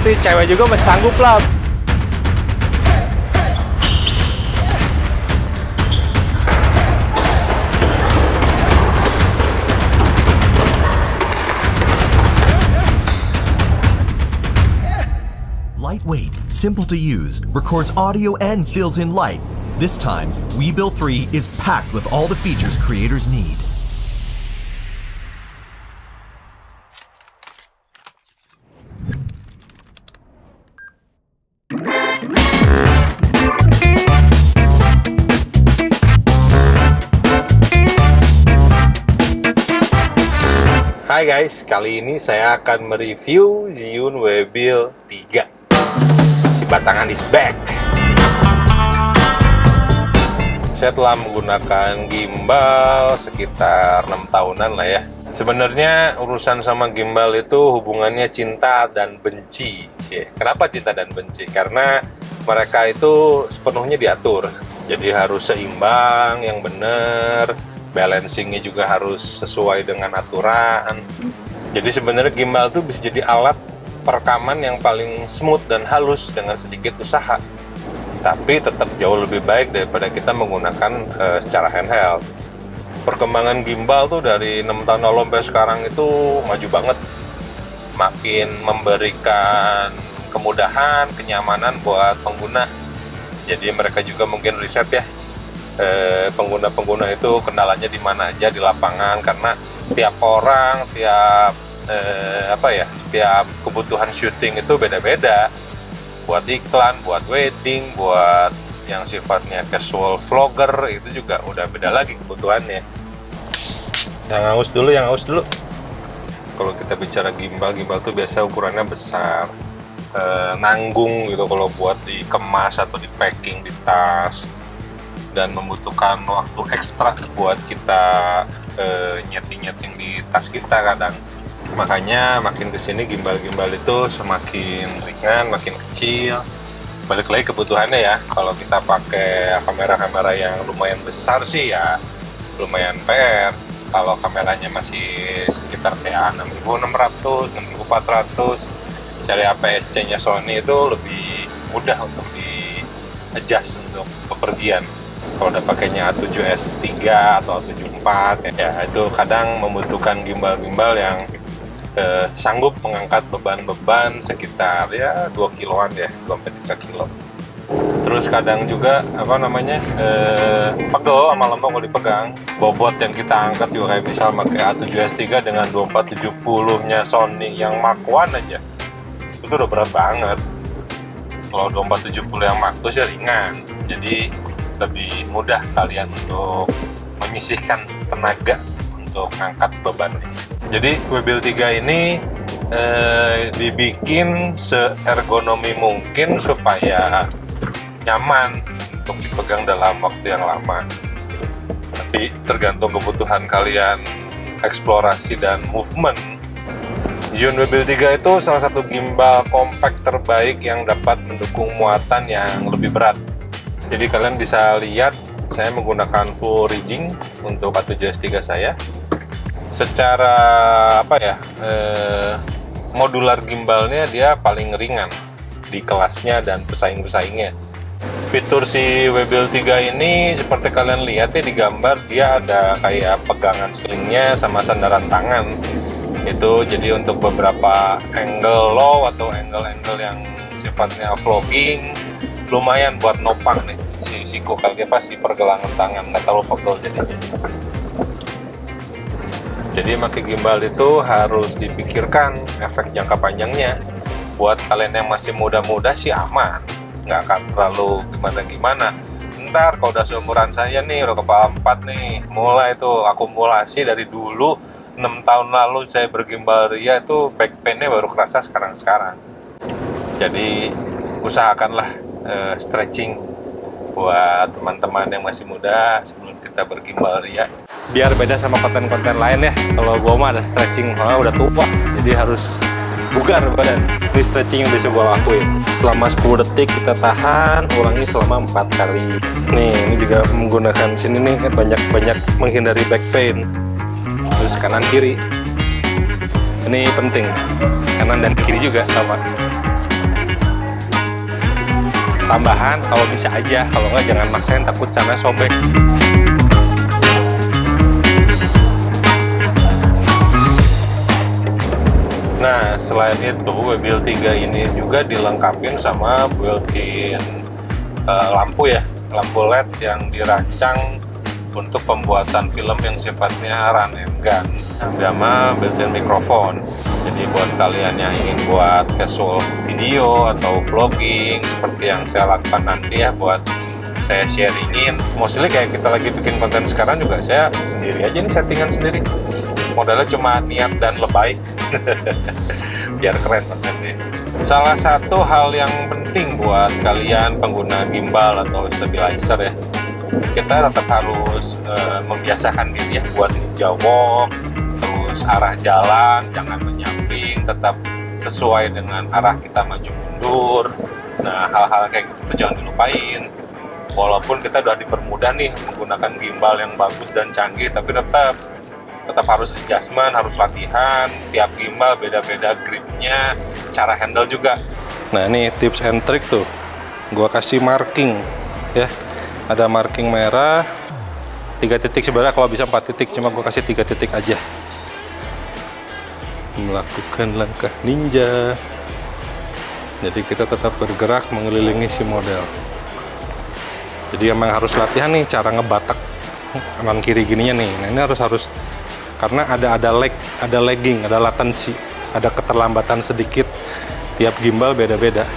Berarti cewek juga masih sanggup lah. Lightweight, simple to use, records audio and fills in light. This time, Webuild 3 is packed with all the features creators need. Hai guys, kali ini saya akan mereview Zhiyun Webuild 3. Si batangan is back. Saya telah menggunakan gimbal sekitar 6 tahunan lah ya. Sebenarnya urusan sama gimbal itu hubungannya cinta dan benci. Kenapa cinta dan benci? Karena mereka itu sepenuhnya diatur. Jadi harus seimbang, yang benar. Balancingnya juga harus sesuai dengan aturan. Jadi sebenarnya gimbal itu bisa jadi alat perekaman yang paling smooth dan halus dengan sedikit usaha. Tapi tetap jauh lebih baik daripada kita menggunakan secara handheld. Perkembangan gimbal tuh dari 6 tahun lalu sampai sekarang itu maju banget. Makin memberikan kemudahan, kenyamanan buat pengguna. Jadi mereka juga mungkin riset ya. Pengguna-pengguna itu kendalanya di mana aja di lapangan, karena tiap orang, tiap kebutuhan syuting itu beda-beda. Buat iklan, buat wedding, buat yang sifatnya casual vlogger itu juga udah beda lagi kebutuhannya. Yang aus dulu. Kalau kita bicara gimbal tuh biasa ukurannya besar, nanggung gitu kalau buat dikemas atau di packing di tas. Dan membutuhkan waktu ekstra buat kita nyeting di tas kita kadang. Makanya makin kesini gimbal-gimbal itu semakin ringan, makin kecil. Balik lagi kebutuhannya ya. Kalau kita pakai kamera-kamera yang lumayan besar sih ya lumayan PR. Kalau kameranya masih sekitar ya 6600, 6400, cari APS-C-nya Sony itu lebih mudah untuk di-adjust untuk bepergian. Kalau udah pakainya A7S3 atau A74 ya itu kadang membutuhkan gimbal-gimbal yang sanggup mengangkat beban-beban sekitar ya 2 kiloan ya, 2-3 kilo. Terus kadang juga pegel lama-lama kalau dipegang. Bobot yang kita angkat juga kayak misal pakai A7S3 dengan 2470-nya Sony yang Mark I aja itu udah berat banget. Kalau 2470 yang Mark II sih ringan, jadi lebih mudah kalian untuk menyisihkan tenaga untuk mengangkat bebannya. Jadi Webuild 3 ini dibikin seergonomi mungkin supaya nyaman untuk dipegang dalam waktu yang lama. Tapi tergantung kebutuhan kalian eksplorasi dan movement. Zhiyun Webuild 3 itu salah satu gimbal compact terbaik yang dapat mendukung muatan yang lebih berat. Jadi kalian bisa lihat saya menggunakan full rigging untuk A7S3 saya. Secara modular gimbalnya dia paling ringan di kelasnya dan pesaing-pesaingnya. Fitur si Webuild 3 ini seperti kalian lihat ya di gambar, dia ada kayak pegangan slingnya sama sandaran tangan. Itu jadi untuk beberapa angle low atau angle-angle yang sifatnya vlogging lumayan buat nopang nih si kaki si pergelangan tangan, nggak terlalu pegel jadinya. Jadi pakai gimbal itu harus dipikirkan efek jangka panjangnya. Buat kalian yang masih muda-muda sih aman, nggak akan terlalu gimana-gimana. Ntar kalau udah seumuran saya nih, udah kepala 4 nih, mulai tuh akumulasi dari dulu 6 tahun lalu saya bergimbal Ria itu back pain-nya baru kerasa sekarang-sekarang. Jadi usahakanlah stretching buat teman-teman yang masih muda sebelum kita bergimbal Ria. Biar beda sama konten-konten lain ya. Kalau gua mah ada stretching, udah tua, jadi harus bugar badan. Ini stretching yang bisa gua lakuin. Selama 10 detik kita tahan, ulangi selama 4 kali. Nih, ini juga menggunakan sini nih kan banyak menghindari back pain. Terus kanan kiri. Ini penting. Kanan dan kiri juga sama. tambahan kalau bisa aja, kalau nggak jangan maksain, takut sana sobek. Nah, selain itu, Webuild 3 ini juga dilengkapin sama built-in lampu ya, lampu LED yang dirancang untuk pembuatan film yang sifatnya run and gun, sama built-in mikrofon. Jadi buat kalian yang ingin buat casual video atau vlogging seperti yang saya lakukan nanti ya, buat saya sharingin, mostly kayak kita lagi bikin konten sekarang juga saya sendiri aja nih, settingan sendiri. Modalnya cuma niat dan lebay biar keren kontennya. Salah satu hal yang penting buat kalian pengguna gimbal atau stabilizer ya, kita tetap harus membiasakan diri ya buat ninja walk, terus arah jalan jangan menyamping, tetap sesuai dengan arah kita maju mundur. Nah, hal-hal kayak gitu tuh jangan dilupain. Walaupun kita udah dipermudah nih menggunakan gimbal yang bagus dan canggih, tapi tetap harus adjustment, harus latihan. Tiap gimbal beda-beda gripnya, cara handle juga. Nah, ini tips and trick tuh, gua kasih marking ya. Ada marking merah 3 titik, sebenarnya kalau bisa 4 titik, cuma gua kasih 3 titik aja. Melakukan langkah ninja. Jadi kita tetap bergerak mengelilingi si model. Jadi emang harus latihan nih cara ngebatak kanan kiri gininya nih. Nah, ini harus karena ada lag, ada lagging, ada latency, ada keterlambatan sedikit. Tiap gimbal beda-beda.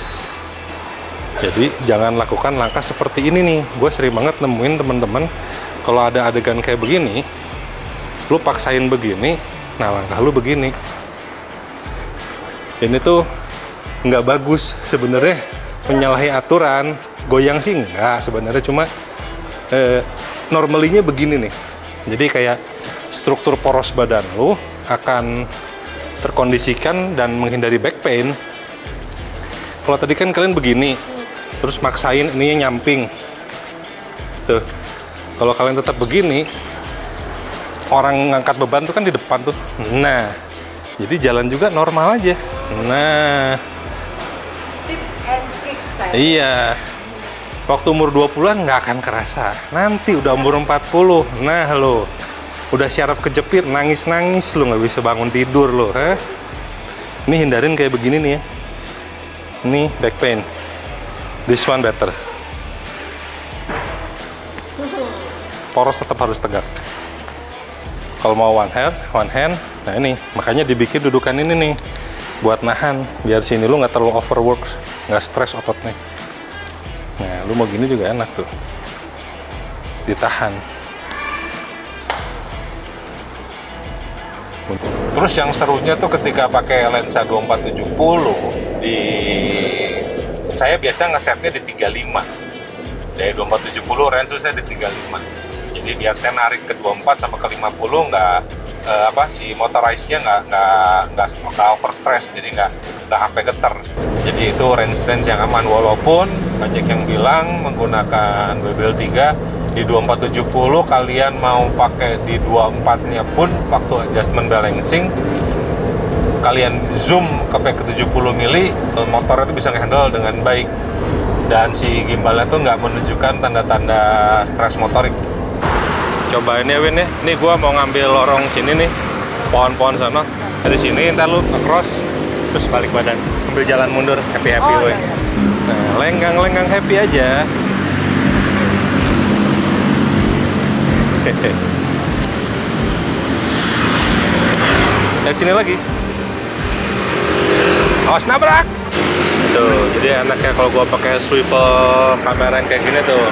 Jadi jangan lakukan langkah seperti ini nih. Gue sering banget nemuin temen-temen kalau ada adegan kayak begini, lu paksain begini, nah langkah lu begini. Ini tuh nggak bagus sebenarnya, menyalahi aturan. Goyang sih enggak sebenarnya, cuma normalinya begini nih. Jadi kayak struktur poros badan lu akan terkondisikan dan menghindari back pain. Kalau tadi kan kalian begini, terus maksain ininya nyamping. Tuh, kalau kalian tetap begini, orang ngangkat beban tuh kan di depan tuh. Nah, jadi jalan juga normal aja. Nah, Tip and tricks kayak. iya. Waktu umur 20-an nggak akan kerasa. Nanti udah umur 40, nah lo udah syaraf kejepit, nangis-nangis lo nggak bisa bangun tidur lo. Ini hindarin kayak begini nih ya. Ini back pain. This one better. Poros tetap harus tegak. Kalau mau one hand, nah ini makanya dibikin dudukan ini nih buat nahan, biar sini lu nggak terlalu overwork, nggak stres ototnya. Nah, lu mau gini juga enak tuh, ditahan. Terus yang serunya tuh ketika pakai lensa 2470 saya biasa ngesetnya di 35. Dari 2470 range saya di 35. Jadi biar saya narik ke 24 sama ke 50 nggak si motorized-nya nggak over stress, jadi nggak sampai getar. Jadi itu range yang aman, walaupun banyak yang bilang menggunakan Webuild 3 di 2470 kalian mau pakai di 24-nya pun waktu adjustment balancing kalian zoom ke 70 mili, motor itu bisa ngehandle dengan baik dan si gimbalnya tuh nggak menunjukkan tanda-tanda stres motorik. Cobain ya Win ya, ini gua mau ngambil lorong sini nih, pohon-pohon sana. Dari sini ntar lu across, terus balik badan, ambil jalan mundur, happy-happy Oh, we. iya. Nah, lenggang-lenggang happy aja. Lihat sini lagi. Awas nabrak. Tuh, jadi enaknya kalau gua pakai swivel kamera yang kayak gini tuh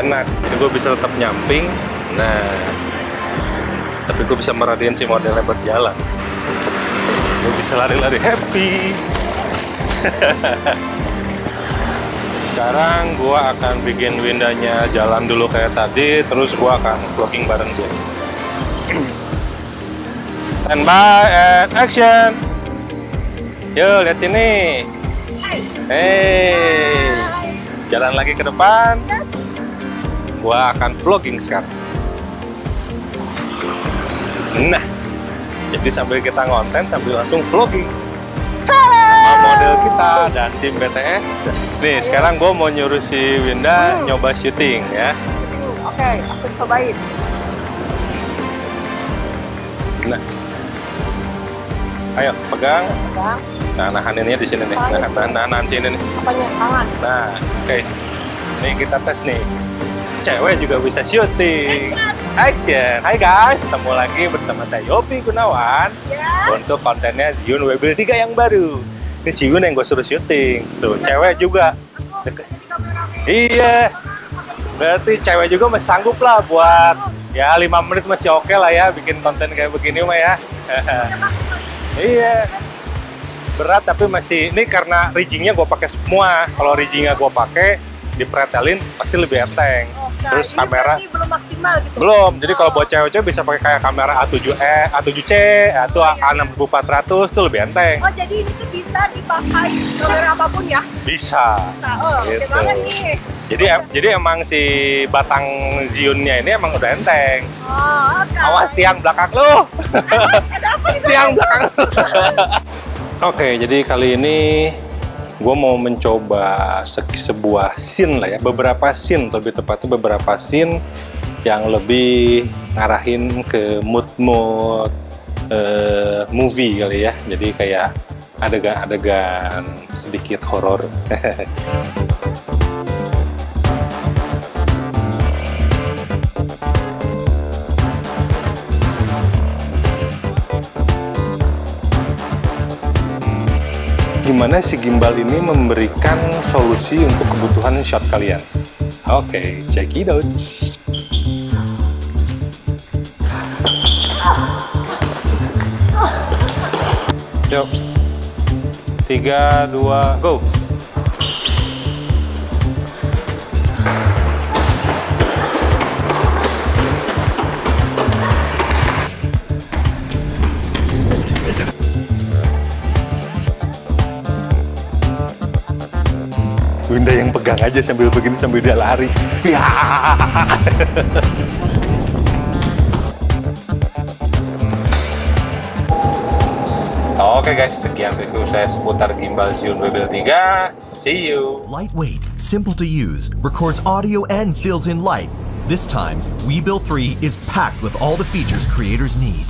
enak. Jadi gua bisa tetap nyamping. Nah, tapi gue bisa merhatiin si modelnya berjalan. Gue bisa lari-lari happy. Sekarang gue akan bikin windanya jalan dulu kayak tadi, terus gue akan vlogging bareng dia. Stand by and action. Yo, lihat sini. Hey, jalan lagi ke depan. Gue akan vlogging sekarang. Nah, jadi sambil kita ngonten sambil langsung vlogging. Halo. model kita dan tim BTS. Nih, sekarang gue mau nyuruh si Winda nyoba syuting ya. Oke, aku cobain. Nah, ayo pegang. Pegang. Nah, nahaninnya di sini nih. Nahan sini nih. Apanya? Tangan. Nah, oke. Nih kita tes nih. Cewek juga bisa syuting. Action. Hai guys, ketemu lagi bersama saya Yopi Gunawan untuk kontennya Zhiyun WB 3 yang baru. Ini Zhiyun yang gue suruh syuting. Tuh, cewek juga. Iya. Berarti cewek juga masih sanggup lah buat ya 5 menit masih oke lah ya bikin konten kayak begini mah ya. Iya. Berat tapi masih ini karena riggingnya gue pakai semua. Kalau riggingnya gue pakai dipretelin pasti lebih enteng. Terus kamera belum maksimal gitu. belum. Jadi kalau buat cewek-cewek bisa pakai kayak kamera A7C atau A6400 tuh lebih enteng. Oh, jadi ini tuh bisa dipakai kamera apapun ya? Bisa. Nah, Gitu. oke banget nih. Jadi emang si batang Zhiyun-nya ini emang udah enteng. Oh, oke. Awas tiang belakang lu. Ada apa nih? Tiang belakang. Oke, jadi kali ini gue mau mencoba sebuah scene lah ya, beberapa scene, lebih tepatnya beberapa scene yang lebih ngarahin ke mood movie kali ya. Jadi kayak adegan-adegan sedikit horor. Gimana si gimbal ini memberikan solusi untuk kebutuhan shot kalian? Oke, check it out. Yuk, 3, 2, go. Winda yang pegang aja sambil begini sambil dia lari. Ya. Oke guys, sekian review saya seputar gimbal Zhiyun WB 3. See you. Lightweight, simple to use, records audio and fills in light. This time, Webuild 3 is packed with all the features creators need.